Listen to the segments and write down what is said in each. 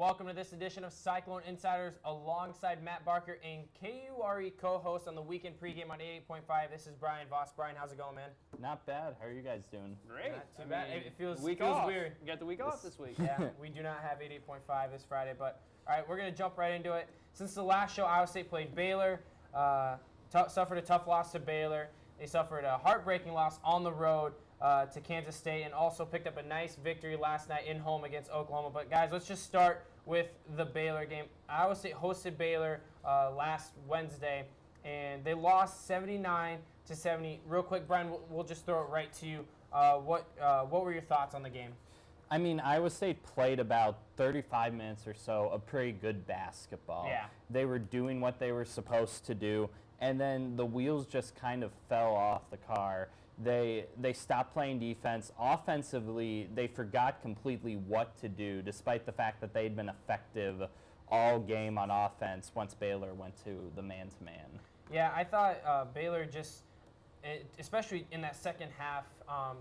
welcome to this edition of Cyclone Insiders alongside Matt Barker and KURE co-host on the weekend pregame on 88.5. This is Brian Voss. Brian, how's it going, man? Not bad. How are you guys doing? Great. Not too bad. It feels weird. You got the week off this week. Yeah, we do not have 88.5 this Friday, but all right, we're going to jump right into it. Since the last show, Iowa State played Baylor, suffered a tough loss to Baylor. They suffered a heartbreaking loss on the road to Kansas State, and also picked up a nice victory last night in home against Oklahoma. But guys, let's just start with the Baylor game. Iowa State hosted Baylor last Wednesday, and they lost 79-70. Real quick, Brian, we'll just throw it right to you. What were your thoughts on the game? I mean, Iowa State played about 35 minutes or so of pretty good basketball. Yeah. They were doing what they were supposed to do, and then the wheels just kind of fell off the car. They stopped playing defense. Offensively, they forgot completely what to do, despite the fact that they'd been effective all game on offense once Baylor went to the man-to-man. Yeah, I thought Baylor just, especially in that second half,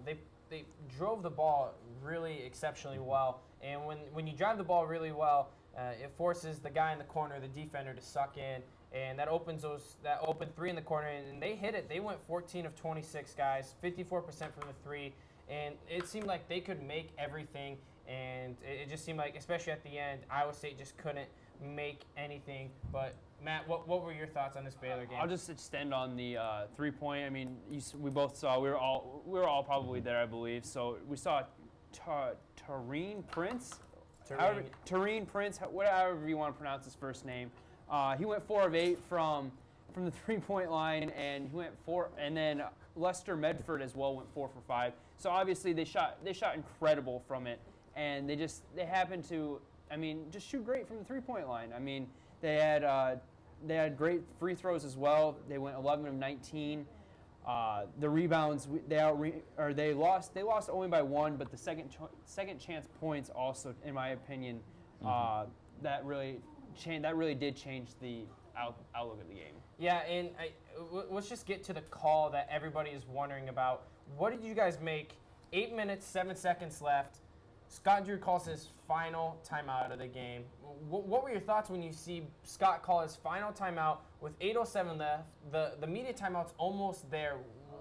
they drove the ball really exceptionally well. And when you drive the ball really well, it forces the guy in the corner, the defender, to suck in. And that opens that open three in the corner, and they hit it. They went 14 of 26, guys, 54% from the three, and it seemed like they could make everything. And it just seemed like, especially at the end, Iowa State just couldn't make anything. But Matt, what were your thoughts on this Baylor game? I'll just extend on the 3-point. I mean, we both saw we were all probably there, I believe. So we saw Taurean Prince. Taurean Prince, whatever you want to pronounce his first name. He went 4 of 8 from the 3-point line, and he went 4. And then Lester Medford as well went 4 for 5. So obviously they shot incredible from it, and they happened to, I mean, just shoot great from the 3-point line. I mean, they had great free throws as well. They went 11 of 19. The rebounds they lost only by 1, but the second chance points also, in my opinion, that really did change the outlook of the game. Yeah, and let's just get to the call that everybody is wondering about. What did you guys make? 8 minutes, 7 seconds left. Scott Drew calls his final timeout of the game. What were your thoughts when you see Scott call his final timeout with 8:07 left? The media timeout's almost there.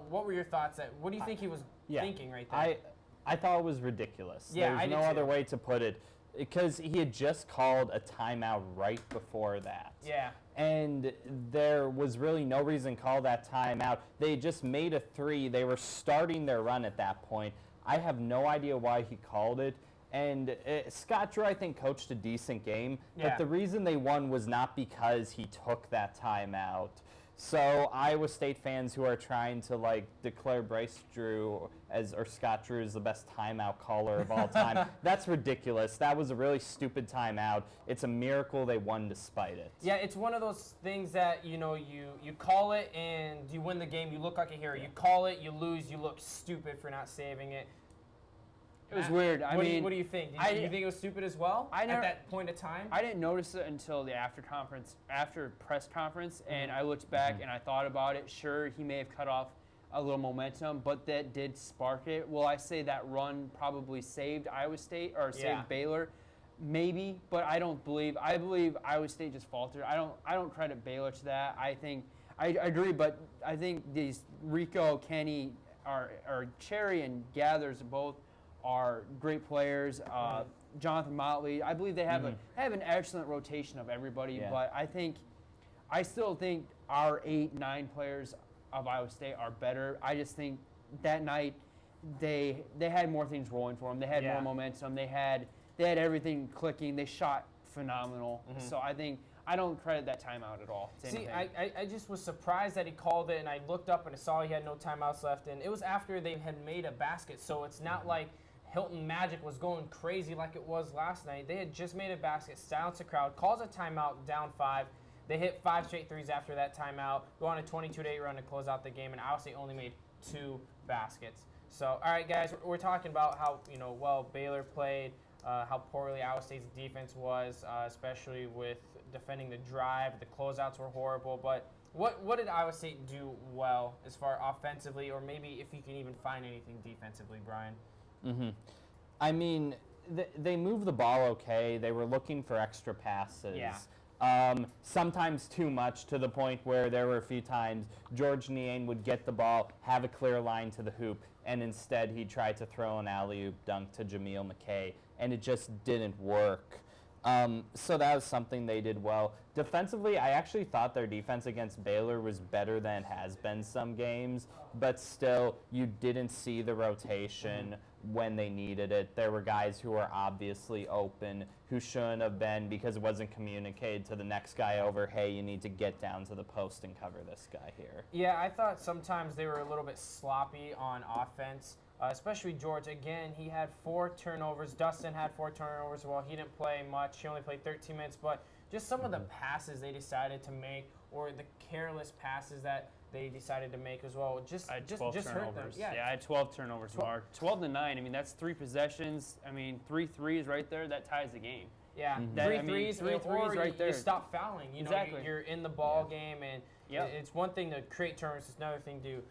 What were your thoughts? What do you think he was thinking right there? I thought it was ridiculous. Yeah, There's no other way to put it. Because he had just called a timeout right before that. Yeah. And there was really no reason to call that timeout. They just made a 3. They were starting their run at that point. I have no idea why he called it. And Scott Drew, I think, coached a decent game. Yeah. But the reason they won was not because he took that timeout. So Iowa State fans who are trying to declare Bryce Drew or Scott Drew as the best timeout caller of all time, that's ridiculous. That was a really stupid timeout. It's a miracle they won despite it. Yeah, it's one of those things that you call it and you win the game, you look like a hero. You call it, you lose, you look stupid for not saving it. It was weird. What do you think? Do you think it was stupid as well at that point of time? I didn't notice it until the after press conference, and I looked back and I thought about it. Sure, he may have cut off a little momentum, but that did spark it. Will I say that run probably saved Iowa State or saved Baylor? Maybe, but I believe Iowa State just faltered. I don't credit Baylor to that. I agree, but I think these Rico, Kenny, or Cherry and Gathers both are great players. Jonathan Motley, I believe they have an excellent rotation of everybody. Yeah. But I still think our 8-9 players of Iowa State are better. I just think that night they had more things rolling for them. They had more momentum. They had everything clicking. They shot phenomenal. So I don't credit that timeout at all. See, I just was surprised that he called it, and I looked up and I saw he had no timeouts left, and it was after they had made a basket, so it's not like Hilton Magic was going crazy like it was last night. They had just made a basket, silenced the crowd, calls a timeout, down 5. They hit 5 straight threes after that timeout, go on a 22-8 run to close out the game, and Iowa State only made 2 baskets. So, all right, guys, we're talking about how well Baylor played, how poorly Iowa State's defense was, especially with defending the drive. The closeouts were horrible. But what did Iowa State do well as far offensively, or maybe if you can even find anything defensively, Brian? I mean, they moved the ball okay. They were looking for extra passes. Yeah. Sometimes too much, to the point where there were a few times George Niang would get the ball, have a clear line to the hoop, and instead he tried to throw an alley-oop dunk to Jameel McKay, and it just didn't work. So that was something they did well. Defensively, I actually thought their defense against Baylor was better than it has been some games, but still, you didn't see the rotation when they needed it. There were guys who were obviously open, who shouldn't have been because it wasn't communicated to the next guy over, hey, you need to get down to the post and cover this guy here. Yeah, I thought sometimes they were a little bit sloppy on offense. Especially George. Again, he had 4 turnovers. Dustin had 4 turnovers. Well, he didn't play much. He only played 13 minutes. But just some of the passes they decided to make, or the careless passes that they decided to make as well, just hurt them. Yeah, I had 12 turnovers, Mark. 12 to 9. I mean, that's 3 possessions. I mean, 3 threes right there. That ties the game. Yeah, Three threes right there. You stop fouling. You know, Exactly. you're in the ball game, and it's one thing to create turnovers. It's another thing to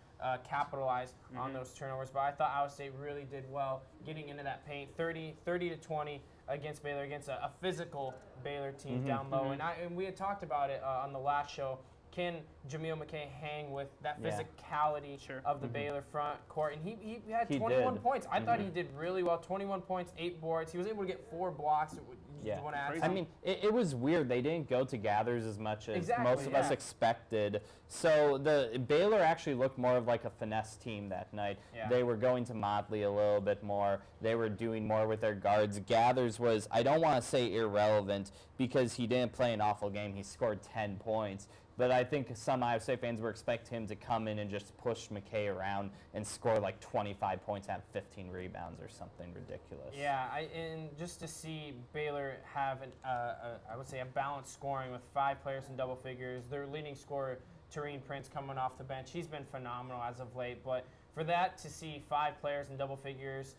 capitalize on those turnovers. But I thought Iowa State really did well getting into that paint, 30 to 20 against Baylor, against a physical Baylor team down low. And we had talked about it on the last show. Can Jameel McKay hang with that physicality of the Baylor front court? And he had 21 points. I thought he did really well. 21 points, 8 boards. He was able to get 4 blocks. Yeah. Want to add I mean, it was weird. They didn't go to gathers as much as most of us expected. So the Baylor actually looked more of like a finesse team that night. Yeah. They were going to Motley a little bit more. They were doing more with their guards. Gathers was, I don't want to say irrelevant because he didn't play an awful game. He scored 10 points. But I think some Iowa State fans were expecting him to come in and just push McKay around and score like 25 points, have 15 rebounds or something ridiculous. Yeah, and just to see Baylor have I would say a balanced scoring with 5 players in double figures. Their leading scorer, Taurean Prince, coming off the bench. He's been phenomenal as of late. But for that to see 5 players in double figures,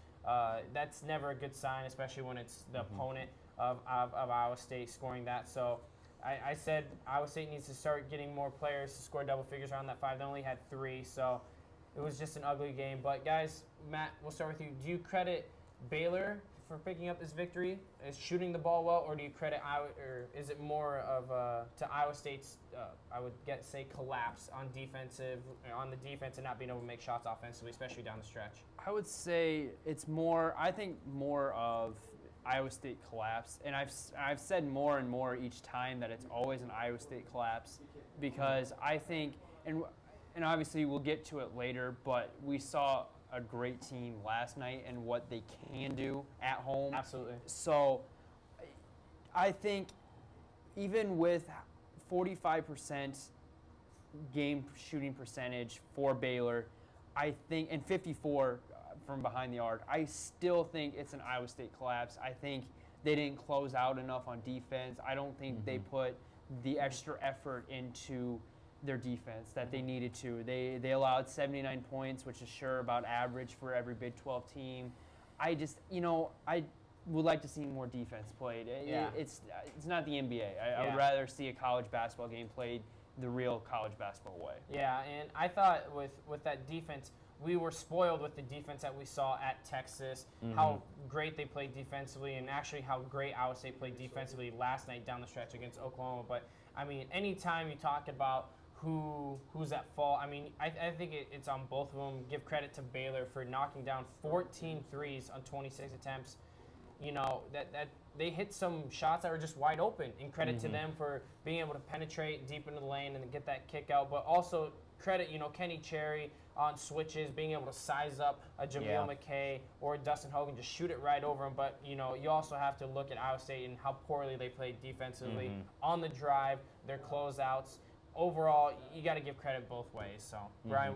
that's never a good sign, especially when it's the opponent of Iowa State scoring that. So I said Iowa State needs to start getting more players to score double figures around that 5. They only had 3, so it was just an ugly game. But guys, Matt, we'll start with you. Do you credit Baylor for picking up this victory, as shooting the ball well, or do you credit Iowa, or is it more of to Iowa State's I would say collapse on the defense and not being able to make shots offensively, especially down the stretch? I would say it's more. I think more of Iowa State collapse, and I've said more and more each time that it's always an Iowa State collapse, because I think, and obviously we'll get to it later, but we saw a great team last night and what they can do at home. Absolutely. So I think even with 45% game shooting percentage for Baylor, I think, and 54 from behind the arc, I still think it's an Iowa State collapse. I think they didn't close out enough on defense. I don't think they put the extra effort into their defense that they needed to. They allowed 79 points, which is sure about average for every Big 12 team. I just, I would like to see more defense played. It's not the NBA. I would rather see a college basketball game played the real college basketball way. Yeah, and I thought with that defense, we were spoiled with the defense that we saw at Texas, how great they played defensively, and actually how great Iowa State played defensively last night down the stretch against Oklahoma. But, I mean, anytime you talk about who's at fault, I mean, I think it's on both of them. Give credit to Baylor for knocking down 14 threes on 26 attempts. That they hit some shots that were just wide open, and credit to them for being able to penetrate deep into the lane and get that kick out. But also credit, Kenny Cherry on switches, being able to size up a Jameel McKay or Dustin Hogan, just shoot it right over him. But, you also have to look at Iowa State and how poorly they played defensively on the drive, their closeouts. Overall, you got to give credit both ways. So, Brian.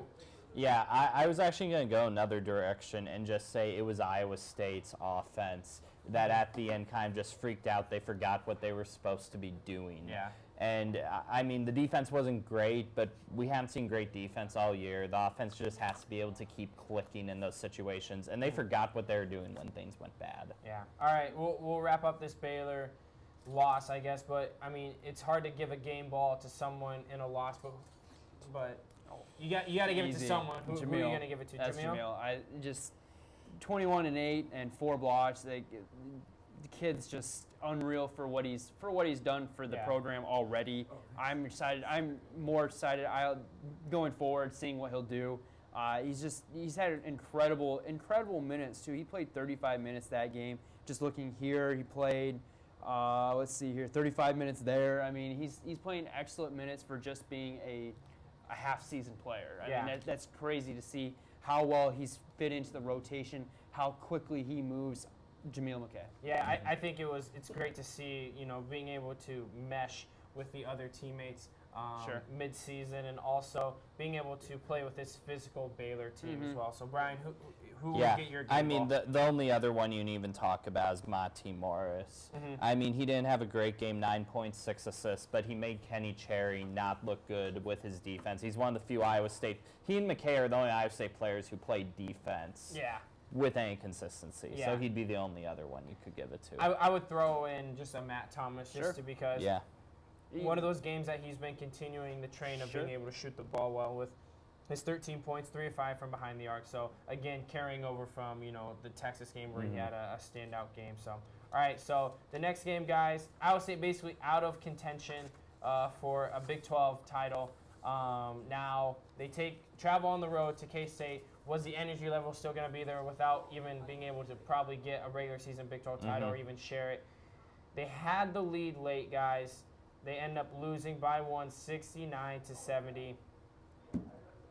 Yeah, I was actually going to go another direction and just say it was Iowa State's offense that at the end kind of just freaked out. They forgot what they were supposed to be doing. Yeah. And, I mean, the defense wasn't great, but we haven't seen great defense all year. The offense just has to be able to keep clicking in those situations, and they forgot what they were doing when things went bad. Yeah. All right, we'll wrap up this Baylor loss, I guess, but, I mean, it's hard to give a game ball to someone in a loss, but you got to give it to someone. Who are you going to give it to? That's Jameel. 21 and 8 and 4 blocks. The kid's just unreal for what he's done for the program already. I'm excited. I'm more excited going forward, seeing what he'll do. He's had incredible minutes too. He played 35 minutes that game. Just looking here, he played. Let's see here, 35 minutes there. I mean, he's playing excellent minutes for just being a half-season player. I mean, that's crazy to see how well he's fit into the rotation, how quickly he moves. Jameel McKay. Yeah, I think it's great to see, being able to mesh with the other teammates mid-season, and also being able to play with this physical Baylor team as well. So, Brian, who will get your game ball? The only other one you can even talk about is Monty Morris. I mean, he didn't have a great game, 9.6 assists, but he made Kenny Cherry not look good with his defense. He's one of the few Iowa State. He and McKay are the only Iowa State players who play defense. Yeah. With any consistency. Yeah. So he'd be the only other one you could give it to. I would throw in just a Matt Thomas because one of those games that he's been continuing the train of being able to shoot the ball well with his 13 points, 3 of 5 from behind the arc. So, again, carrying over from, the Texas game where he had a standout game. So, all right, so the next game, guys, Iowa State basically out of contention for a Big 12 title. Now they travel on the road to K-State. Was the energy level still going to be there without even being able to probably get a regular season Big 12 title or even share it? They had the lead late, guys. They end up losing by 1, 69-70.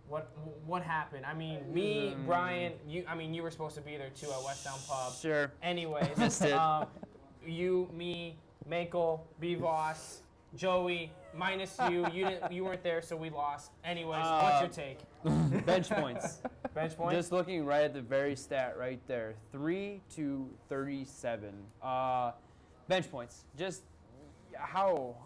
What happened? I mean, Brian, you were supposed to be there too at West Down Pub. Sure. Anyways, missed it. You, me, Mankel, B. Voss, Joey, minus you. You weren't there, so we lost. Anyways, what's your take? Bench points. Bench points? Just looking right at the very stat right there. 3-37. Bench points. Just how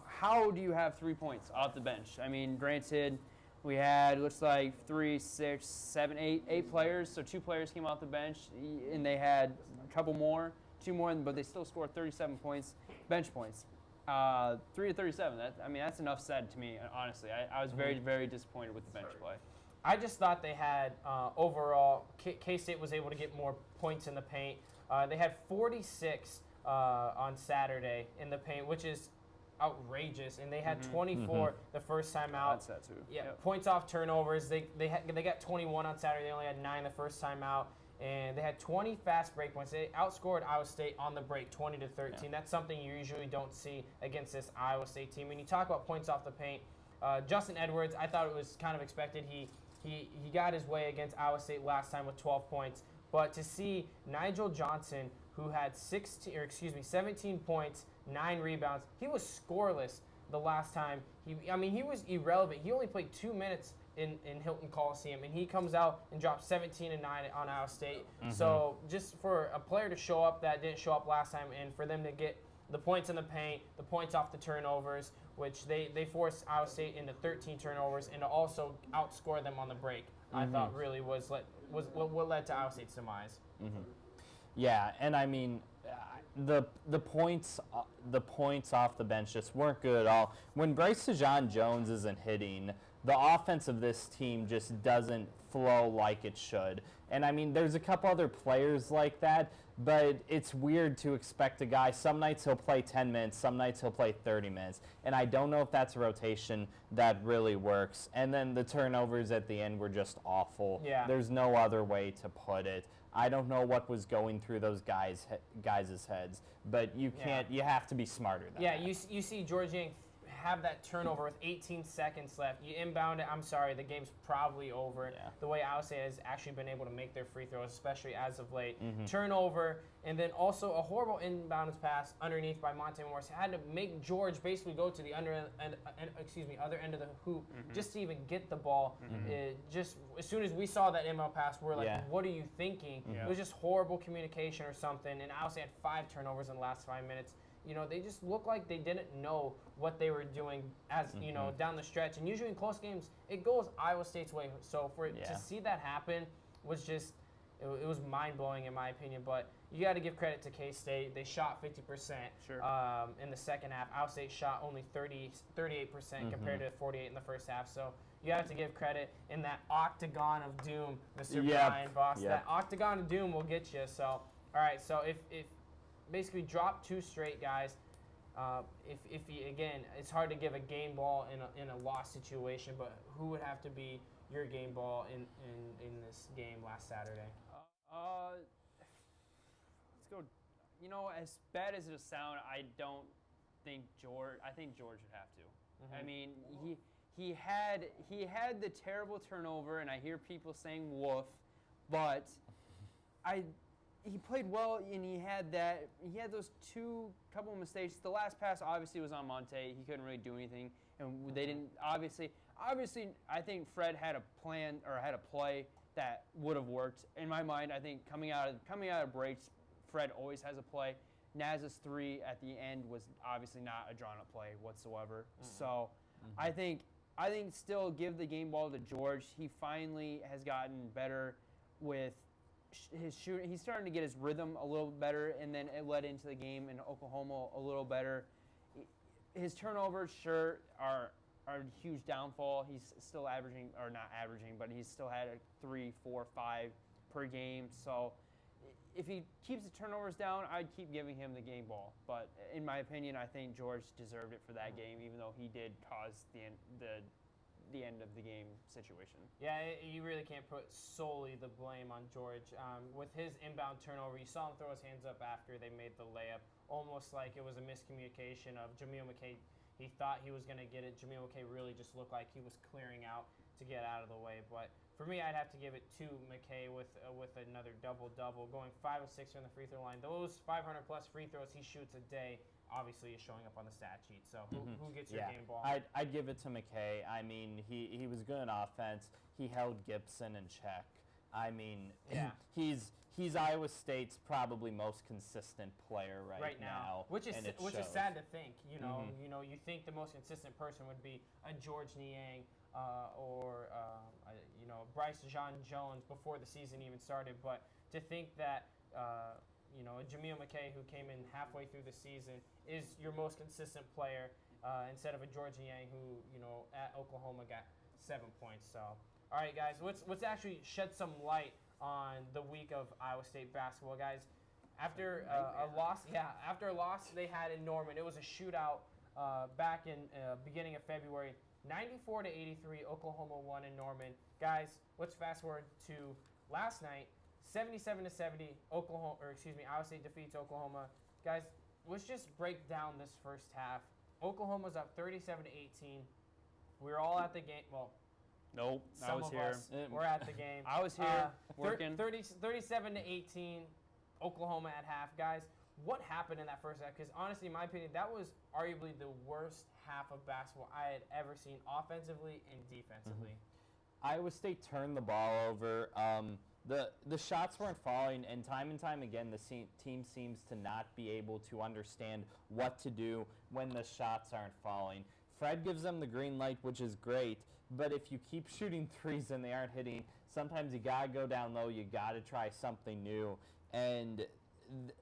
do you have 3 points off the bench? I mean, granted, we had, looks like 3, 6, 7, 8 players. So 2 players came off the bench, and they had a couple more, 2 more, but they still scored 37 points, bench points. 3-37. That's enough said to me, honestly. I was very, very disappointed with the bench play. I just thought they had, overall, K-State was able to get more points in the paint. They had 46 on Saturday in the paint, which is outrageous, and they had 24 the first time out. That's that too. Yeah, points off turnovers. They got 21 on Saturday. They only had 9 the first time out, and they had 20 fast break points. They outscored Iowa State on the break, 20-13. Yeah. That's something you usually don't see against this Iowa State team. When you talk about points off the paint, Justin Edwards, I thought it was kind of expected. He got his way against Iowa State last time with 12 points, but to see Nigel Johnson, who had 17 points, 9 rebounds. He was scoreless the last time. He was irrelevant. He only played 2 minutes in Hilton Coliseum, and he comes out and drops 17 and 9 on Iowa State. So just for a player to show up that didn't show up last time, and for them to get the points in the paint, the points off the turnovers, which they forced Iowa State into 13 turnovers, and to also outscore them on the break, I thought really was what led to Iowa State's demise. Yeah, and I mean, the points off the bench just weren't good at all. When Bryce Jones isn't hitting, the offense of this team just doesn't flow like it should. And I mean, there's a couple other players like that, but it's weird to expect a guy. Some nights he'll play 10 minutes, some nights he'll play 30 minutes. And I don't know if that's a rotation that really works. And then the turnovers at the end were just awful. Yeah. There's no other way to put it. I don't know what was going through those guys' heads, but you can't. You have to be smarter than that. Yeah, you see George Yang have that turnover with 18 seconds left. You inbound it. I'm sorry, the game's probably over. Yeah. The way Iowa State has actually been able to make their free throws, especially as of late. Turnover, and then also a horrible inbounds pass underneath by Monte Morris. Had to make George basically go to the other end of the hoop just to even get the ball. Just as soon as we saw that inbound pass, we're like, what are you thinking? It was just horrible communication or something. And Iowa State had 5 turnovers in the last 5 minutes. They just looked like they didn't know what they were doing as, down the stretch. And usually in close games, it goes Iowa State's way. So to see that happen was just, It was mind-blowing in my opinion, but you got to give credit to K-State. They shot 50% in the second half. Iowa State shot only 38% compared to 48 in the first half. So you have to give credit in that octagon of doom, Mr. Brian Voss. That octagon of doom will get you. So, all right, so if basically drop 2 straight, guys. If you, again, it's hard to give a game ball in a loss situation, but who would have to be your game ball in this game last Saturday? Let's go. You know, as bad as it'll sound, I don't think George. I think George would have to. I mean, he had the terrible turnover, and I hear people saying woof, but he played well, and he had those couple of mistakes. The last pass obviously was on Monte. He couldn't really do anything, and they didn't obviously. I think Fred had a plan or had a play that would have worked. In my mind, I think coming out of breaks, Fred always has a play. Naz's 3 at the end was obviously not a drawn-up play whatsoever. So I think still give the game ball to George. He finally has gotten better with his shooting. He's starting to get his rhythm a little better, and then it led into the game in Oklahoma a little better. His turnovers, sure, are a huge downfall. He's still averaging, or not averaging, but he's still had 3, 4, 5 per game. So if he keeps the turnovers down, I'd keep giving him the game ball. But in my opinion, I think George deserved it for that game, even though he did cause the end of the game situation. Yeah, you really can't put solely the blame on George. With his inbound turnover, you saw him throw his hands up after they made the layup, almost like it was a miscommunication of Jameel McKay. He thought he was going to get it. Jameel McKay really just looked like he was clearing out to get out of the way. But for me, I'd have to give it to McKay with another double-double, going 5 of 6 from the free throw line. Those 500-plus free throws he shoots a day obviously is showing up on the stat sheet. So who gets your game ball? I'd give it to McKay. I mean, he was good in offense. He held Gibson in check. I mean, he's Iowa State's probably most consistent player right now, which is sad to think. You know, you think the most consistent person would be a George Niang or Bryce John Jones before the season even started, but to think that a Jameel McKay, who came in halfway through the season, is your most consistent player instead of a George Niang who at Oklahoma got 7 points. So. All right, guys, let's actually shed some light on the week of Iowa State basketball, guys. After a loss they had in Norman, it was a shootout back in beginning of February. 94-83, Oklahoma won in Norman. Guys, let's fast forward to last night. 77-70, Iowa State defeats Oklahoma. Guys, let's just break down this first half. Oklahoma's up 37-18. We were all at the game. Well. Nope, I was here. We're at the game. I was here working. 37-18, Oklahoma at half. Guys, what happened in that first half? Because honestly, in my opinion, that was arguably the worst half of basketball I had ever seen offensively and defensively. Iowa State turned the ball over. The shots weren't falling, and time again, the team seems to not be able to understand what to do when the shots aren't falling. Fred gives them the green light, which is great, but if you keep shooting threes and they aren't hitting, sometimes you got to go down low, you got to try something new, and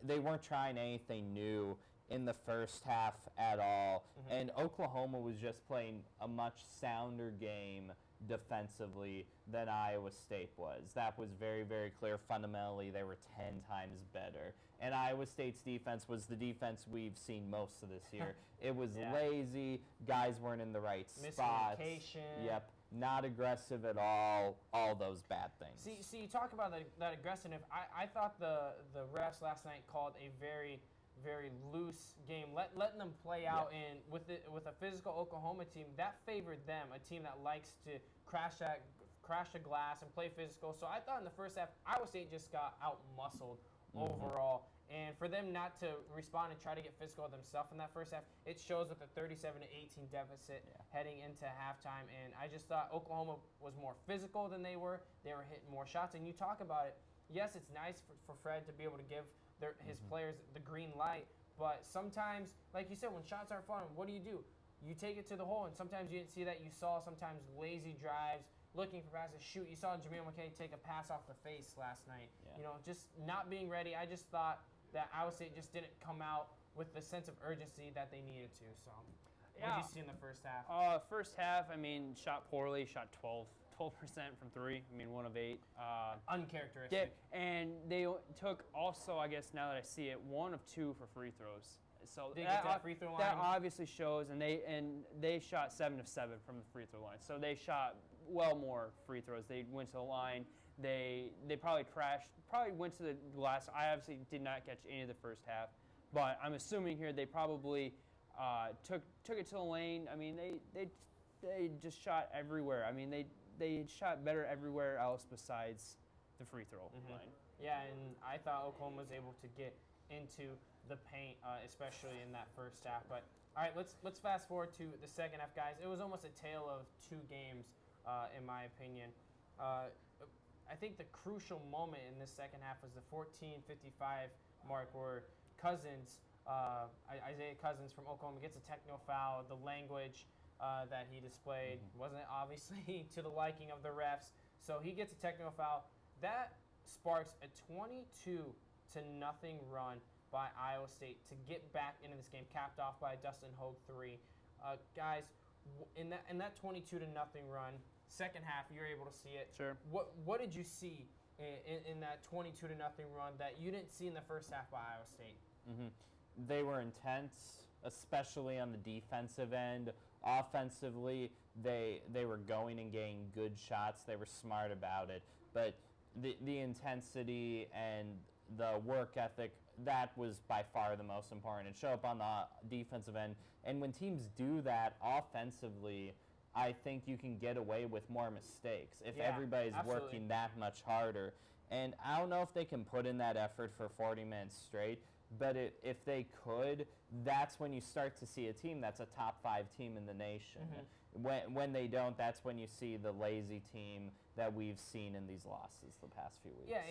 they weren't trying anything new in the first half at all, and Oklahoma was just playing a much sounder game defensively than Iowa State was. That was very, very clear. Fundamentally, they were 10 times better. And Iowa State's defense was the defense we've seen most of this year. It was lazy. Guys weren't in the right spots. Miscommunication. Yep. Not aggressive at all those bad things. See, you talk about that aggressiveness. I thought the refs last night called a very, very loose game, letting them play out, and with a physical Oklahoma team that favored them, a team that likes to crash the glass and play physical. So I thought in the first half Iowa State just got out-muscled overall, and for them not to respond and try to get physical themselves in that first half, it shows with a 37-18 deficit heading into halftime. And I just thought Oklahoma was more physical than they were. They were hitting more shots, and you talk about it. Yes, it's nice for Fred to be able to give his players the green light, but sometimes, like you said, when shots aren't falling, what do? You take it to the hole, and sometimes you didn't see that. You saw sometimes lazy drives, looking for passes. Shoot, you saw Jameel McKay take a pass off the face last night. Yeah. You know, just not being ready. I just thought that Iowa State just didn't come out with the sense of urgency that they needed to. So, what did you see in the first half? First half, I mean, shot poorly, shot 12% from 3. I mean, 1 of 8. Uncharacteristic. Yeah, and they took also, I guess now that I see it, 1 of 2 for free throws. So They get to that free throw line. that obviously shows, and they shot 7 of 7 from the free throw line. So they shot well more free throws. They went to the line. They probably went to the glass. I obviously did not catch any of the first half, but I'm assuming here they probably took it to the lane. I mean, they just shot everywhere. I mean, they shot better everywhere else besides the free throw line. Yeah, and I thought Oklahoma was able to get into the paint, especially in that first half. But all right, let's fast forward to the second half, guys. It was almost a tale of 2 games, in my opinion. I think the crucial moment in this second half was the 14:55 mark where Isaiah Cousins from Oklahoma gets a technical foul. The language that he displayed wasn't obviously to the liking of the refs, so he gets a technical foul. That sparks a 22-0 run by Iowa State to get back into this game, capped off by a Dustin Hogue 3. Guys, in that 22-0 run, second half, you're able to see it. Sure. What did you see in that 22-0 run that you didn't see in the first half by Iowa State? They were intense, especially on the defensive end. Offensively, they were going and getting good shots. They were smart about it. But the intensity and the work ethic, that was by far the most important. It showed up on the defensive end. And when teams do that offensively, I think you can get away with more mistakes if everybody's working that much harder. And I don't know if they can put in that effort for 40 minutes straight, but if they could, that's when you start to see a team that's a top 5 team in the nation. When they don't, that's when you see the lazy team that we've seen in these losses the past few weeks. Yeah,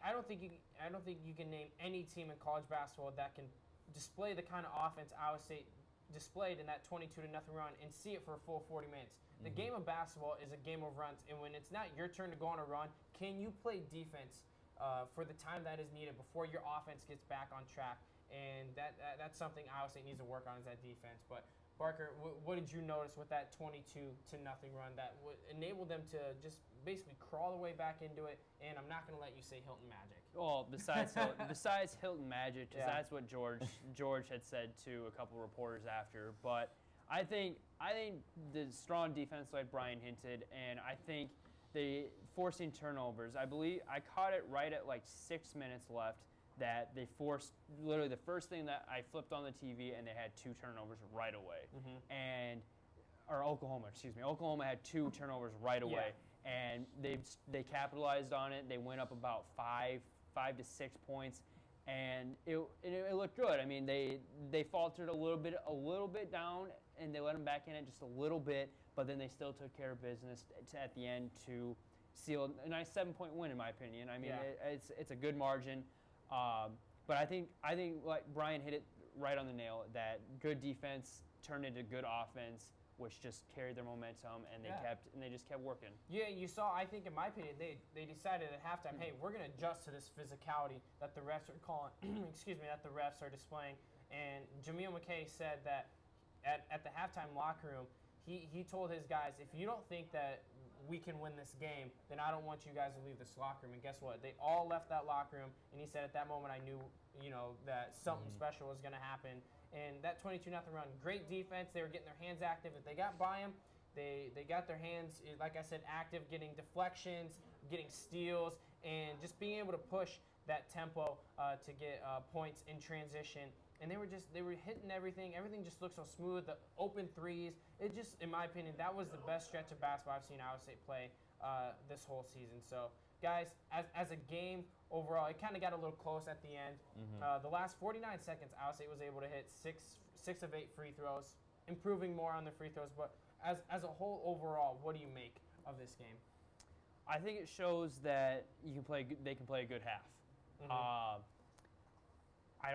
I don't think you can name any team in college basketball that can display the kind of offense Iowa State displayed in that 22-0 run and see it for a full 40 minutes. The game of basketball is a game of runs, and when it's not your turn to go on a run, can you play defense for the time that is needed before your offense gets back on track? And that's something Iowa State needs to work on, is that defense. But Barker, what did you notice with that 22-0 run that would enable them to just basically crawl their way back into it? And I'm not going to let you say Hilton Magic. Well, besides Hilton Magic, because that's what George had said to a couple reporters after. But I think the strong defense, like Brian hinted, and I think they forcing turnovers. I believe I caught it right at like 6 minutes left that they forced literally the first thing that I flipped on the TV, and they had 2 turnovers right away. Oklahoma had 2 turnovers right away, and they capitalized on it. They went up about 5 to 6 points, and it looked good. I mean, they faltered a little bit down, and they let them back in it just a little bit, but then they still took care of business at the end to seal a nice 7-point win, in my opinion. I mean, it's a good margin. But I think like Brian hit it right on the nail, that good defense turned into good offense, which just carried their momentum, and they just kept working. Yeah, you saw, I think in my opinion, they decided at halftime, hey, we're going to adjust to this physicality that the refs are calling, that the refs are displaying. And Jameel McKay said that at the halftime locker room, he told his guys, if you don't think that we can win this game, then I don't want you guys to leave this locker room. And guess what? They all left that locker room, and he said at that moment I knew, that something special was going to happen. And that 22-0 run, great defense. They were getting their hands active. If they got by them, they got their hands, like I said, active, getting deflections, getting steals, and just being able to push that tempo to get points in transition. And they were hitting everything. Everything just looked so smooth. The open threes. It just, in my opinion, that was the best stretch of basketball I've seen Iowa State play this whole season. So, guys, as a game overall, it kind of got a little close at the end. The last 49 seconds, Iowa State was able to hit six of 8 free throws, improving more on the free throws. But as a whole, overall, what do you make of this game? I think it shows that they can play a good half. I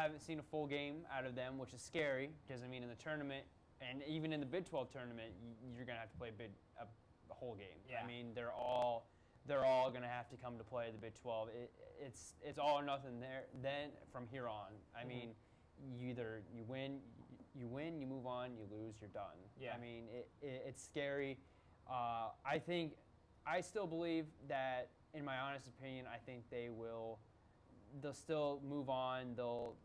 haven't seen a full game out of them, which is scary because, I mean, in the tournament and even in the Big 12 tournament, you're going to have to play the whole game. Yeah. I mean, they're all going to have to come to play the Big 12. It's all or nothing there. Then from here on, I mean, you win, you move on. You lose, you're done. Yeah. I mean, it's scary. I still believe that, in my honest opinion, I think they'll still move on. They'll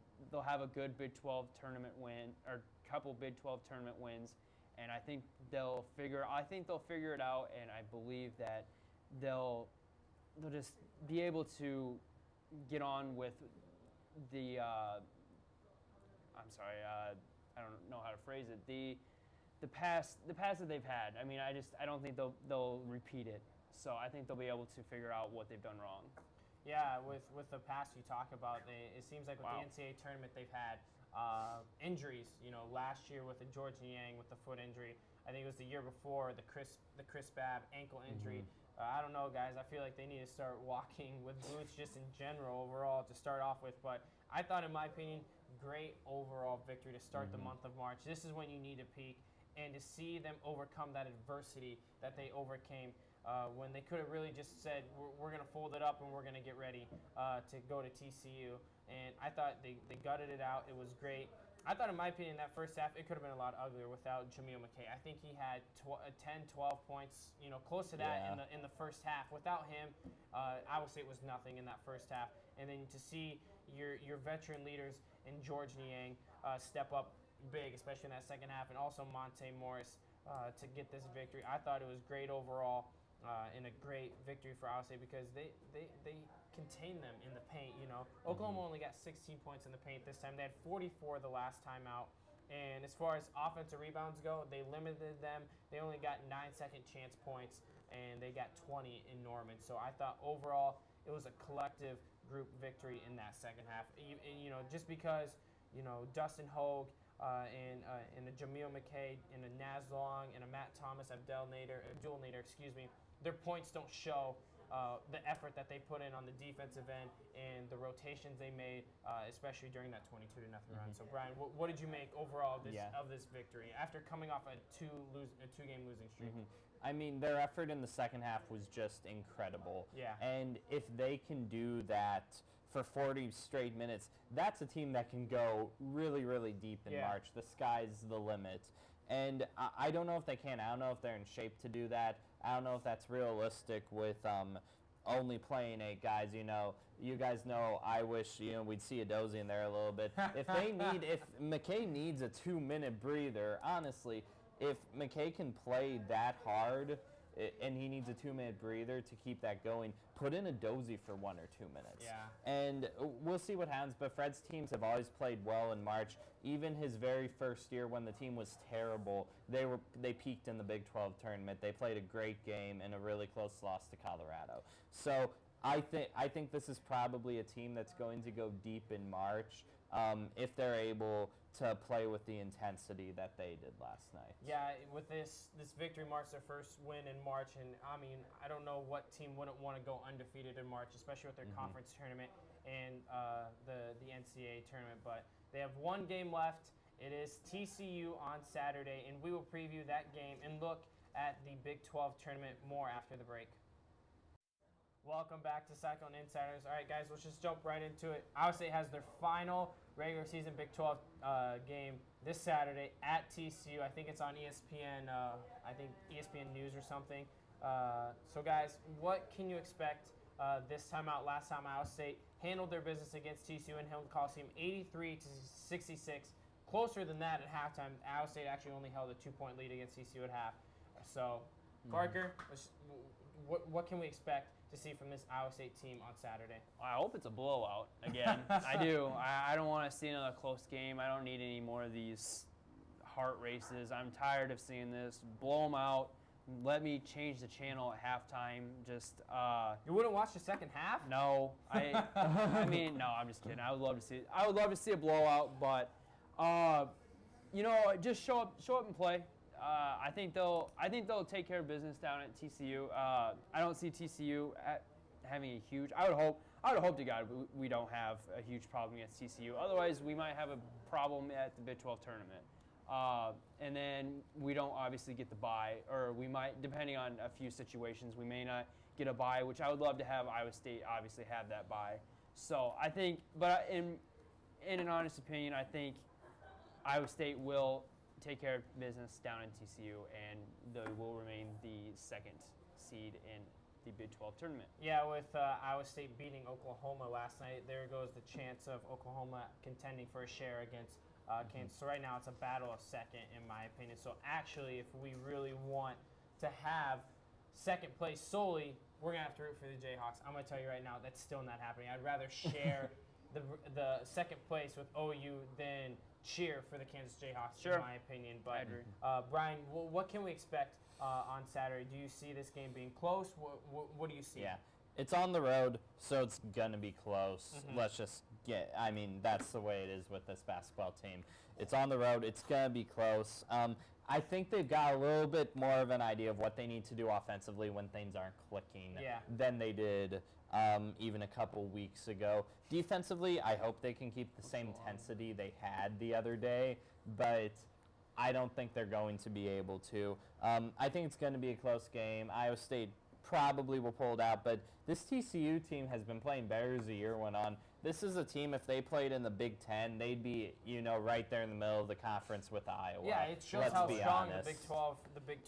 have a good Big 12 tournament win, or couple Big 12 tournament wins, and I think they'll figure it out, and I believe that they'll just be able to get on with the I don't know how to phrase it, the past that they've had. I mean, I don't think they'll repeat it. So I think they'll be able to figure out what they've done wrong. Yeah, with the past you talk about, it seems like with Wow. the NCAA tournament they've had injuries. You know, last year with the George Niang with the foot injury. I think it was the year before the Chris Babb ankle injury. I don't know, guys. I feel like they need to start walking with boots just in general overall to start off with. But I thought, in my opinion, great overall victory to start the month of March. This is when you need to peak, and to see them overcome that adversity that they overcame. When they could have really just said, we're going to fold it up and we're going to get ready to go to TCU. And I thought they gutted it out. It was great. I thought, in my opinion, that first half, it could have been a lot uglier without Jameel McKay. I think he had 10, 12 points, close to that in the first half. Without him, I would say it was nothing in that first half. And then to see your veteran leaders in George Niang step up big, especially in that second half, and also Monte Morris to get this victory. I thought it was great overall. And a great victory for Iowa State because they contained them in the paint. Oklahoma only got 16 points in the paint this time. They had 44 the last time out. And as far as offensive rebounds go, they limited them. They only got 9 second chance points, and they got 20 in Norman. So I thought overall it was a collective group victory in that second half. Just because Dustin Hogue and a Jameel McKay and a Naz Long and a Matt Thomas, Abdul Nader, excuse me, their points don't show the effort that they put in on the defensive end and the rotations they made, especially during that 22-0 run. So, Brian, what did you make overall of this victory after coming off a two-game losing streak? I mean, their effort in the second half was just incredible. Yeah. And if they can do that for 40 straight minutes, that's a team that can go really, really deep in March. The sky's the limit. And I don't know if they can. I don't know if they're in shape to do that. I don't know if that's realistic with only playing 8 guys. You guys know I wish we'd see a Dozy in there a little bit. If McKay needs a 2-minute breather, honestly, if McKay can play that hard and he needs a 2-minute breather to keep that going, put in a Dozy for 1 or 2 minutes. Yeah. And we'll see what happens, but Fred's teams have always played well in March. Even his very first year when the team was terrible, they peaked in the Big 12 tournament. They played a great game and a really close loss to Colorado. So I think this is probably a team that's going to go deep in March if they're able to play with the intensity that they did last night. Yeah, with this victory marks their first win in March, and I mean, I don't know what team wouldn't want to go undefeated in March, especially with their conference tournament and the NCAA tournament. But they have one game left. It is TCU on Saturday, and we will preview that game and look at the Big 12 tournament more after the break. Welcome back to Cyclone Insiders. All right, guys, let's just jump right into it. Iowa State has their final regular season Big 12 game this Saturday at TCU. I think it's on ESPN. I think ESPN News or something. So, guys, what can you expect this time out? Last time Iowa State handled their business against TCU in Hilton Coliseum, 83-66. Closer than that at halftime. Iowa State actually only held a 2-point lead against TCU at half. So, Parker, what can we expect to see from this Iowa State team on Saturday? I hope it's a blowout again. I do. I don't want to see another close game. I don't need any more of these heart races. I'm tired of seeing this. Blow them out. Let me change the channel at halftime. Just you wouldn't watch the second half? No. I mean, no. I'm just kidding. I would love to see it. I would love to see a blowout, but just show up and play. I think they'll take care of business down at TCU. I don't see TCU having a huge. I would hope to God we don't have a huge problem against TCU. Otherwise, we might have a problem at the Big 12 tournament. And then we don't obviously get the bye, or we might, depending on a few situations, we may not get a bye, which I would love to have Iowa State obviously have that bye. So I think, but in an honest opinion, I think Iowa State will take care of business down in TCU, and they will remain the second seed in the Big 12 tournament. Yeah, with Iowa State beating Oklahoma last night, there goes the chance of Oklahoma contending for a share against Kansas. So right now it's a battle of second, in my opinion. So actually, if we really want to have second place solely, we're going to have to root for the Jayhawks. I'm going to tell you right now, that's still not happening. I'd rather share the second place with OU than cheer for the Kansas Jayhawks, in my opinion. But I agree. Brian, what can we expect on Saturday? Do you see this game being close? What do you see? Yeah, it's on the road, so it's gonna be close. Let's just I mean, that's the way it is with this basketball team. It's on the road. It's gonna be close. I think they've got a little bit more of an idea of what they need to do offensively when things aren't clicking than they did even a couple weeks ago. Defensively, I hope they can keep the same intensity they had the other day, but I don't think they're going to be able to. I think it's going to be a close game. Iowa State probably will pull it out, but this TCU team has been playing better as the year went on. This is a team, if they played in the Big Ten, they'd be, right there in the middle of the conference with Iowa. Yeah, it shows how strong the Big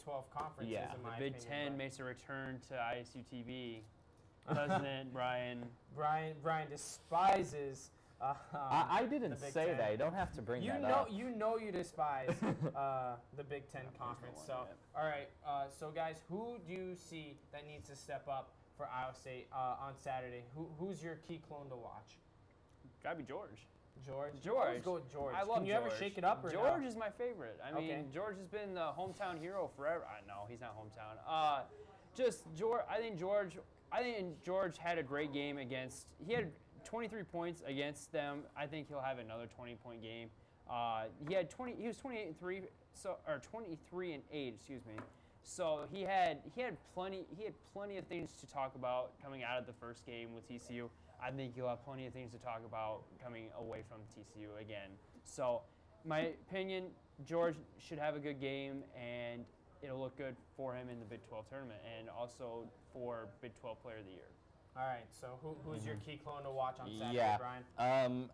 12 conference is, in my opinion. The Big Ten makes a return to ISU TV. President Brian despises. I didn't say that. You don't have to bring that up. You despise the Big Ten conference. So, all right. So, guys, who do you see that needs to step up for Iowa State on Saturday? Who's your key clone to watch? Gotta be George. George. George. Go with George. I love Can you George. ever shake it up or George no? is my favorite. I mean, George has been the hometown hero forever. No, he's not hometown. I think George had a great game against. He had 23 points against them. I think he'll have another 20-point game. He was 28 and 3, or 23 and 8, excuse me. So he had plenty of things to talk about coming out of the first game with TCU. I think he'll have plenty of things to talk about coming away from TCU again. So, my opinion, George should have a good game, and it'll look good for him in the Big 12 tournament, and also for Big 12 Player of the Year. All right. So who's your key clone to watch on Saturday, Brian?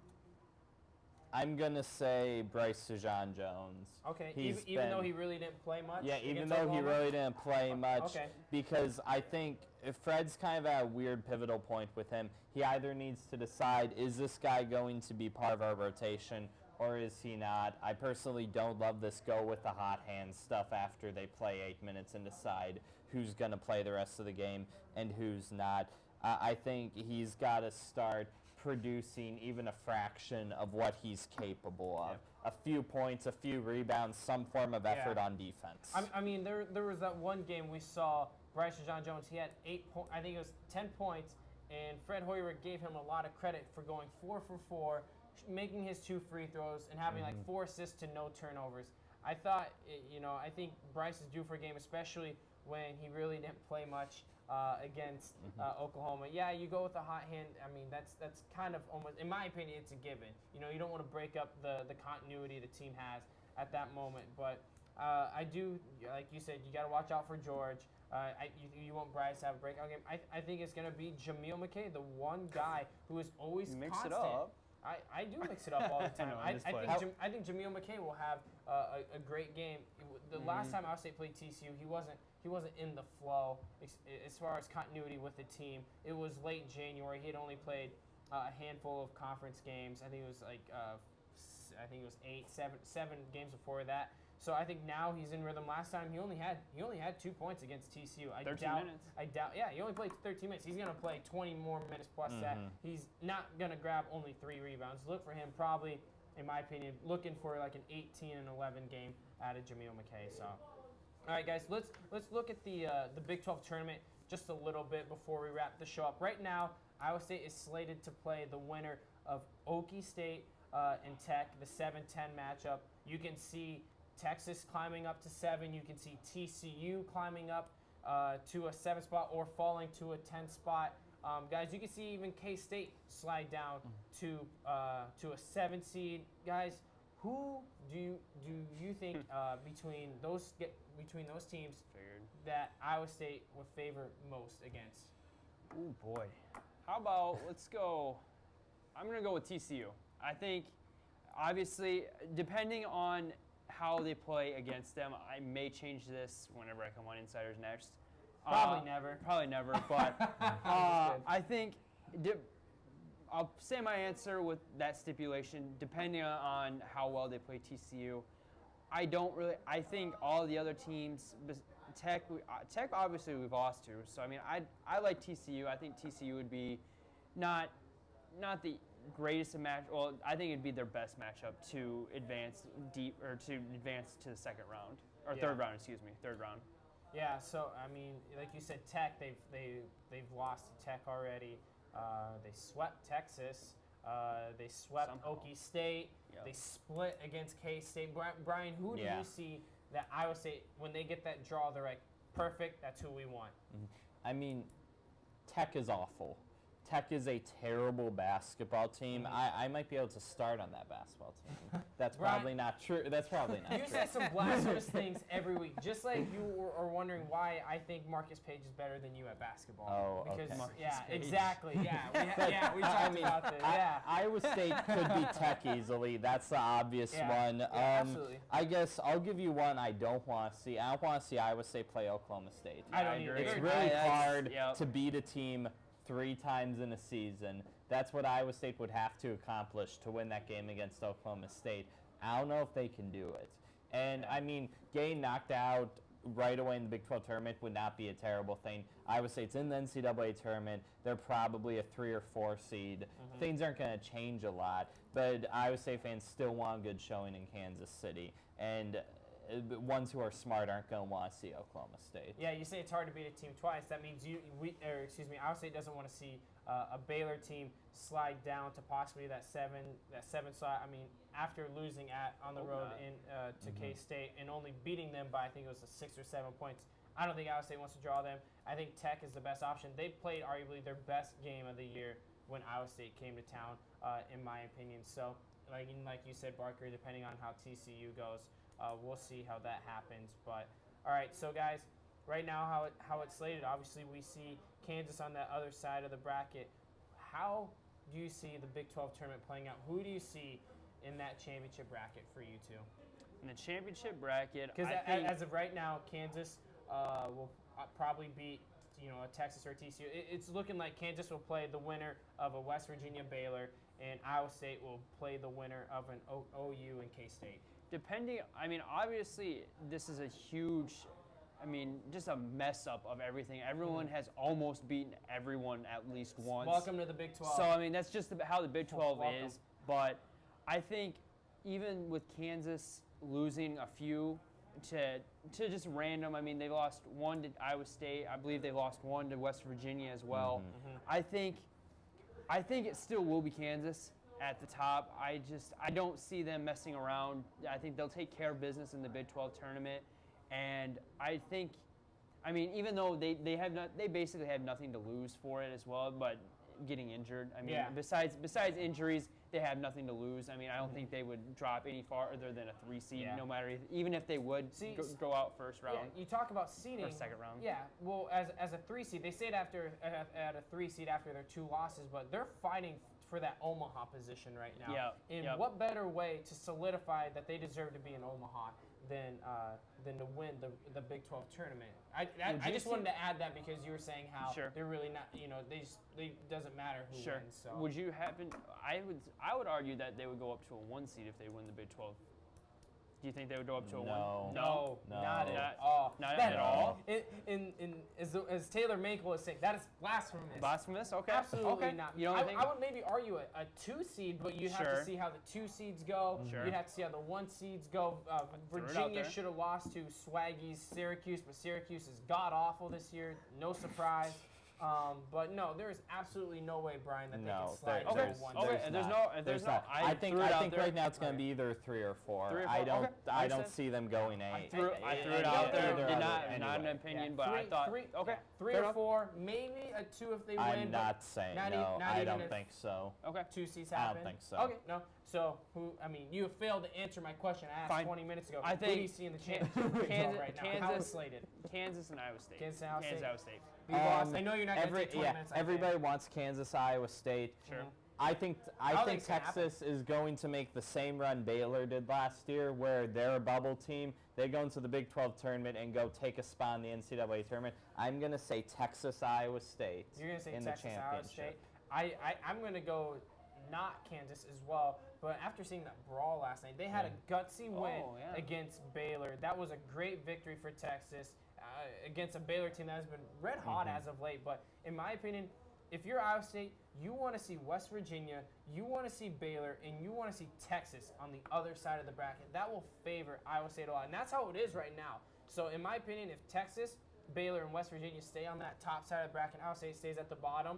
I'm going to say Bryce Sejan-Jones. Okay, even though he really didn't play much? Yeah, even though he really didn't play much. Because I think if Fred's kind of at a weird pivotal point with him. He either needs to decide, is this guy going to be part of our rotation or is he not? I personally don't love this go with the hot hand stuff after they play 8 minutes and decide who's going to play the rest of the game and who's not. I think he's got to start producing even a fraction of what he's capable of. A few points, a few rebounds, some form of effort on defense. I mean, there was that one game we saw Bryce Sejan-Jones. He had I think it was 10 points, and Fred Hoiberg gave him a lot of credit for going 4 for 4, making his 2 free throws, and having like 4 assists to no turnovers. I thought, I think Bryce is due for a game, especially when he really didn't play much against Oklahoma. Yeah, you go with a hot hand. I mean, that's kind of almost, in my opinion, it's a given. You don't want to break up the continuity the team has at that moment. But I do, like you said, you got to watch out for George. You want Bryce to have a breakout game. I think it's going to be Jameel McKay, the one guy who is always mix constant. It up. I do mix it up all the time. I think Jameel McKay will have a great game. The last time Iowa State played TCU, he wasn't in the flow as far as continuity with the team. It was late January. He had only played a handful of conference games. I think it was like seven games before that. So I think now he's in rhythm. Last time he only had 2 points against TCU. 13 minutes. I doubt. Yeah, he only played 13 minutes. He's gonna play 20 more minutes plus that. He's not gonna grab only 3 rebounds. Look for him probably, in my opinion, looking for like an 18 and 11 game out of Jameel McKay. So, all right, guys, let's look at the Big 12 tournament just a little bit before we wrap the show up. Right now, Iowa State is slated to play the winner of Okie State and Tech, the 7-10 matchup. You can see Texas climbing up to 7. You can see TCU climbing up to a 7 spot or falling to a 10 spot. Guys, you can see even K-State slide down to a 7 seed. Guys, Who do you think between those teams that Iowa State would favor most against? Oh boy. How about let's go. I'm gonna go with TCU. I think, obviously, depending on how they play against them, I may change this whenever I come on InCYders next. Probably never. Probably never, but I think I'll say my answer with that stipulation, depending on how well they play TCU. I think all the other teams, Tech obviously we've lost to, so I mean I like TCU. I think TCU would be not the greatest match. Well, I think it'd be their best matchup to advance to the second round or third round. Third round. Yeah. So I mean, like you said, Tech they've lost to Tech already. They swept Texas. They swept Okie State. Yep. They split against K-State. Brian, who do you see that Iowa State, when they get that draw, they're like, perfect, that's who we want? I mean, Tech is awful. Tech is a terrible basketball team. I might be able to start on that basketball team. That's probably not true. That's probably not You true. say some blasphemous things every week, just like you are wondering why I think Marcus Page is better than you at basketball. Oh, because, okay. Yeah, Page. exactly. Yeah, we talked about this. Yeah. Iowa State could be Tech easily. That's the obvious one. Yeah, absolutely. I guess I'll give you one I don't want to see. I don't want to see Iowa State play Oklahoma State. I don't either. It's really hard to beat a team 3 times in a season. That's what Iowa State would have to accomplish to win that game against Oklahoma State. I don't know if they can do it. And, I mean, getting knocked out right away in the Big 12 tournament would not be a terrible thing. Iowa State's in the NCAA tournament. They're probably a 3 or 4 seed. Things aren't going to change a lot, but Iowa State fans still want a good showing in Kansas City. And ones who are smart aren't going to want to see Oklahoma State. Yeah, you say it's hard to beat a team twice. That means Iowa State doesn't want to see a Baylor team slide down to possibly that seven slot. I mean, after losing on the road to K-State and only beating them by I think it was 6 or 7 points, I don't think Iowa State wants to draw them. I think Tech is the best option. They played arguably their best game of the year when Iowa State came to town, in my opinion. So, like you said, Barker, depending on how TCU goes. We'll see how that happens. But, all right, so, guys, right now how it's slated, obviously we see Kansas on that other side of the bracket. How do you see the Big 12 tournament playing out? Who do you see in that championship bracket for you two? In the championship bracket, Because as of right now, Kansas will probably beat a Texas or TCU. It's looking like Kansas will play the winner of a West Virginia Baylor, and Iowa State will play the winner of an OU and K-State. Obviously, this is a huge, just a mess up of everything. Everyone has almost beaten everyone at least once. Welcome to the Big 12. So, that's just how the Big 12 is. But I think even with Kansas losing a few to just random, they lost 1 to Iowa State. I believe they lost 1 to West Virginia as well. I think it still will be Kansas at the top. I don't see them messing around. I think they'll take care of business in the Big 12 tournament, and I think, even though they basically have nothing to lose for it as well, but getting injured. Besides injuries, they have nothing to lose. I don't think they would drop any farther than a 3 seed, no matter, even if they would go out first round. Yeah, you talk about seeding. Or second round. Yeah, well, as a 3 seed, they say it at a 3 seed after their 2 losses, but they're fighting for that Omaha position right now. What better way to solidify that they deserve to be in Omaha than to win the Big 12 tournament? I just wanted to add that because you were saying how they're really not, they doesn't matter who wins. So. Would you happen? I would argue that they would go up to a 1 seed if they win the Big 12. Do you think they would go up to a 1? No, not at all. Not at all. As Taylor Mink was saying, that is blasphemous. Blasphemous? Okay. Absolutely not. You don't think? I would maybe argue a 2 seed, but you'd have to see how the 2 seeds go. Sure. You'd have to see how the 1 seeds go. Virginia should have lost to Swaggy's Syracuse, but Syracuse is god awful this year. No surprise. But no, there is absolutely no way, Brian, that they No, can slide there- to there's- 1 Okay, seed. and there's no. I think right now it's going to be either 3 or 4. 3 or 4, I don't okay. I don't Understood. see them going 8. I threw it Either out there. other, Did not an anyway. opinion, but I thought three, okay. three fair or enough. 4, maybe a 2 if they win. I'm but not saying not no. not I even don't if think so. Okay. 2 seats I don't happen. think so. Okay, no. So you have failed to answer my question I asked Fine. 20 minutes ago. I Who do you think see in the championship result right now? How is Kansas- slated? Kansas and Iowa State. Kansas and Iowa State. Iowa State. Voss, I know you're not going to take 20 minutes. I everybody understand. wants Kansas, Iowa State. Sure. I think it's gonna Texas is going to make the same run Baylor did last year, where they're a bubble team. They go into the Big 12 tournament and go take a spot in the NCAA tournament. I'm going to say Texas, Iowa State. You're going to say in Texas, the Iowa State. championship. I'm going to go not Kansas as well, but after seeing that brawl last night, they had a gutsy win yeah. against Baylor. That was a great victory for Texas against a Baylor team that has been red hot as of late. But in my opinion, if you're Iowa State, you want to see West Virginia, you want to see Baylor, and you want to see Texas on the other side of the bracket. That will favor Iowa State a lot, and that's how it is right now. So in my opinion, if Texas, Baylor, and West Virginia stay on that top side of the bracket, Iowa State stays at the bottom,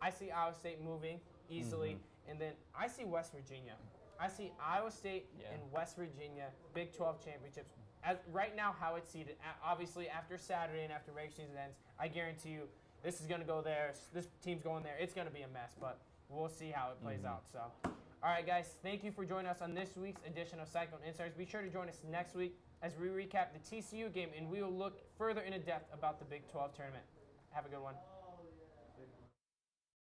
I see Iowa State moving easily, and then I see West Virginia. I see Iowa State and West Virginia Big 12 championships. As right now, how it's seeded, obviously after Saturday and after regular season ends, I guarantee you this is going to go there. This team's going there. It's going to be a mess, but we'll see how it plays out. So, all right, guys, thank you for joining us on this week's edition of Cyclone Insiders. Be sure to join us next week as we recap the TCU game, and we will look further into depth about the Big 12 tournament. Have a good one.